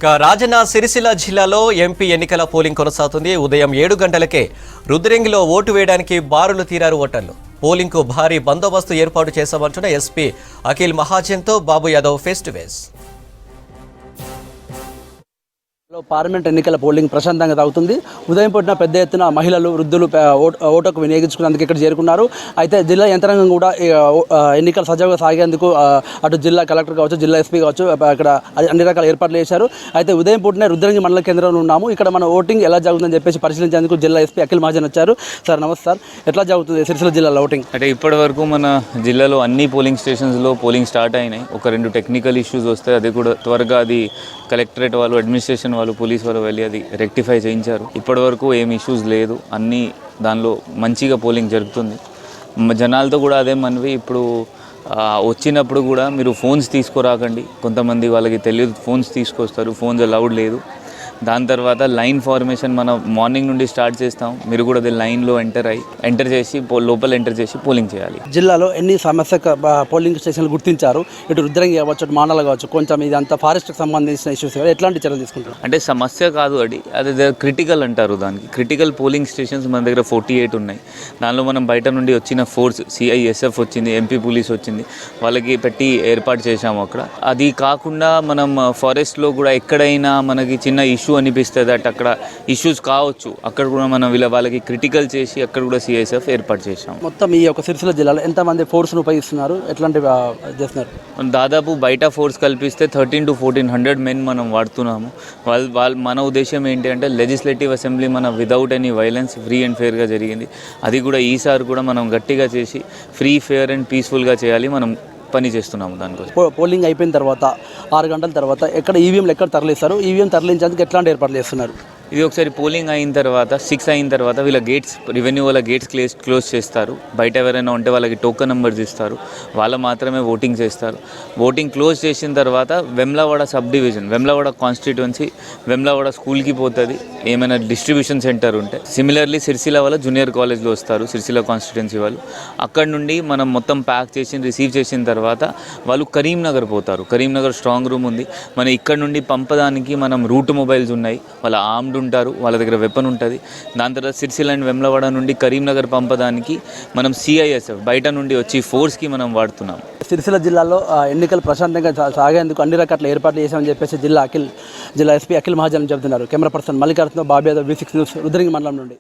రాజన్న సిరిసిల్ల జిల్లాలో ఎంపీ ఎన్నికల పోలింగ్ కొనసాగుతుంది. ఉదయం 7 గంటలకే రుద్రంగిలో ఓటు వేయడానికి బారులు తీరారు ఓటర్లు. పోలింగ్కు భారీ బందోబస్తు ఏర్పాటు చేశామంటున్న ఎస్పీ అఖిల్ మహాజన్తో Babu Yadav face to face. Parliament ఎన్నికల పోలింగ్ ప్రశాంతంగా సాగుతుంది. ఉదయం పూట పెద్ద ఎత్తున మహిళలు, వృద్ధులు ఓటుకు వినియోగించుకునేందుకు ఇక్కడ చేరుకున్నారు. అయితే జిల్లా యంత్రాంగం కూడా ఎన్నికలు సజావుగా సాగేందుకు అటు జిల్లా కలెక్టర్ కావచ్చు, జిల్లా ఎస్పీ కావచ్చు, ఇక్కడ అన్ని రకాల ఏర్పాట్లు చేశారు. అయితే ఉదయం పూటనే రుద్రంగి మండల కేంద్రంలో ఉన్నాము. ఇక్కడ మన ఓటింగ్ ఎలా జరుగుతుందని చెప్పేసి పరిశీలించేందుకు జిల్లా ఎస్పీ అఖిల్ మహాజన్ వచ్చారు. సార్ నమస్తే సార్, ఎట్లా జరుగుతుంది సిరిసిల్ల జిల్లాలో ఓటింగ్? అంటే ఇప్పటి వరకు మన జిల్లాలో అన్ని పోలింగ్ స్టేషన్స్లో పోలింగ్ స్టార్ట్ అయినాయి. ఒక 2 టెక్నికల్ ఇష్యూస్ వస్తే అది కూడా త్వరగా అది కలెక్టరేట్ వాళ్ళు, అడ్మినిస్ట్రేషన్ వాళ్ళు, పోలీస్ వాళ్ళు వెళ్ళి అది రెక్టిఫై చేయించారు. ఇప్పటి వరకు ఏం ఇష్యూస్ లేదు, అన్నీ దానిలో మంచిగా పోలింగ్ జరుగుతుంది. జనాలతో కూడా అదే మనవి, ఇప్పుడు వచ్చినప్పుడు కూడా మీరు ఫోన్స్ తీసుకురాకండి. కొంతమంది వాళ్ళకి తెలియదు, ఫోన్స్ తీసుకొస్తారు, ఫోన్స్ అలౌడ్ లేదు. దాని తర్వాత లైన్ ఫార్మేషన్ మనం మార్నింగ్ నుండి స్టార్ట్ చేస్తాం. మీరు కూడా అది లైన్లో ఎంటర్ చేసి లోపల ఎంటర్ చేసి పోలింగ్ చేయాలి. జిల్లాలో ఎన్ని సమస్య పోలింగ్ స్టేషన్లు గుర్తించారు? ఇటు రుద్రంగి కావచ్చు, మాండల కావచ్చు, కొంచెం ఇదంతా ఫారెస్ట్కి సంబంధించిన ఇష్యూస్, ఎట్లాంటి చర్యలు తీసుకుంటారు? అంటే సమస్య కాదు, అది క్రిటికల్ అంటారు దానికి. క్రిటికల్ పోలింగ్ స్టేషన్స్ మన దగ్గర 48 ఉన్నాయి. దానిలో మనం బయట నుండి వచ్చిన ఫోర్స్, CISF వచ్చింది, MP పోలీస్ వచ్చింది, వాళ్ళకి పెట్టి ఏర్పాటు చేశాము అక్కడ. అది కాకుండా మనం ఫారెస్ట్లో కూడా ఎక్కడైనా మనకి చిన్న ఇష్యూ అనిపిస్తుంది, అక్కడ ఇష్యూస్ కావచ్చు, అక్కడ కూడా మనం వాళ్ళకి క్రిటికల్ చేసి అక్కడ కూడా CISF ఏర్పాటు చేసాం. మొత్తం ఈ యొక్క సిరిసిల్ల జిల్లాలో ఎంతమంది ఫోర్స్ను ఉపయోగిస్తున్నారు, ఎట్లాంటివి చేస్తున్నారు? దాదాపు బయట ఫోర్స్ కల్పిస్తే 1300 to 1400 మెన్ మనం వాడుతున్నాము. మన ఉద్దేశం ఏంటి అంటే లెజిస్లేటివ్ అసెంబ్లీ మన without any violence free and ఫేర్గా జరిగింది. అది కూడా ఈసారి కూడా మనం గట్టిగా చేసి ఫ్రీ, ఫేర్ అండ్ పీస్ఫుల్గా చేయాలి, మనం పని చేస్తున్నాము దానికోసం. పోలింగ్ అయిపోయిన తర్వాత 6 గంటల తర్వాత ఎక్కడ ఈవీఎంలు ఎక్కడ తరలిస్తారు? ఈవీఎం తరలించేందుకు ఎట్లాంటి ఏర్పాట్లు చేస్తున్నారు? ఇది ఒకసారి పోలింగ్ అయిన తర్వాత 6 అయిన తర్వాత వీళ్ళ గేట్స్, రెవెన్యూ వాళ్ళ గేట్స్ క్లోజ్ చేస్తారు. బయట ఎవరైనా ఉంటే వాళ్ళకి టోకెన్ నెంబర్స్ ఇస్తారు, వాళ్ళు మాత్రమే ఓటింగ్ చేస్తారు. ఓటింగ్ క్లోజ్ చేసిన తర్వాత Vemulawada sub division, Vemulawada constituency, Vemulawada స్కూల్కి పోతుంది. ఏమైనా డిస్ట్రిబ్యూషన్ సెంటర్ ఉంటే సిమిలర్లీ సిరిసిల్ల వాళ్ళ జూనియర్ కాలేజ్లో వస్తారు, సిరిసిల్ల కాన్స్టిట్యుయెన్సీ వాళ్ళు. అక్కడ నుండి మనం మొత్తం ప్యాక్ చేసి రిసీవ్ చేసిన తర్వాత వాళ్ళు కరీంనగర్ పోతారు. కరీంనగర్ స్ట్రాంగ్ రూమ్ ఉంది. మనం ఇక్కడ నుండి పంపడానికి మనం రూట్ మొబైల్స్ ఉన్నాయి, వాళ్ళ ఆర్మ్డ్ ఉంటారు, వాళ్ళ దగ్గర వెపన్ ఉంటుంది. దాని తర్వాత సిరిసిల్ల అండ్ వెమ్లవాడ నుండి కరీంనగర్ పంపడానికి మనం CISF బయట నుండి వచ్చి ఫోర్స్కి మనం వాడుతున్నాం. సిరిసిల్ల జిల్లాలో ఎన్నికలు ప్రశాంతంగా సాగేందుకు అన్ని రకాల ఏర్పాట్లు చేశామని చెప్పేసి జిల్లా ఎస్పీ అఖిల్ మహాజన్ చెబుతున్నారు. కెమెరా పర్సన్ మల్లికార్జున, బాబు యాదవ్, V6 న్యూస్, రుద్రంగి మండలం నుండి.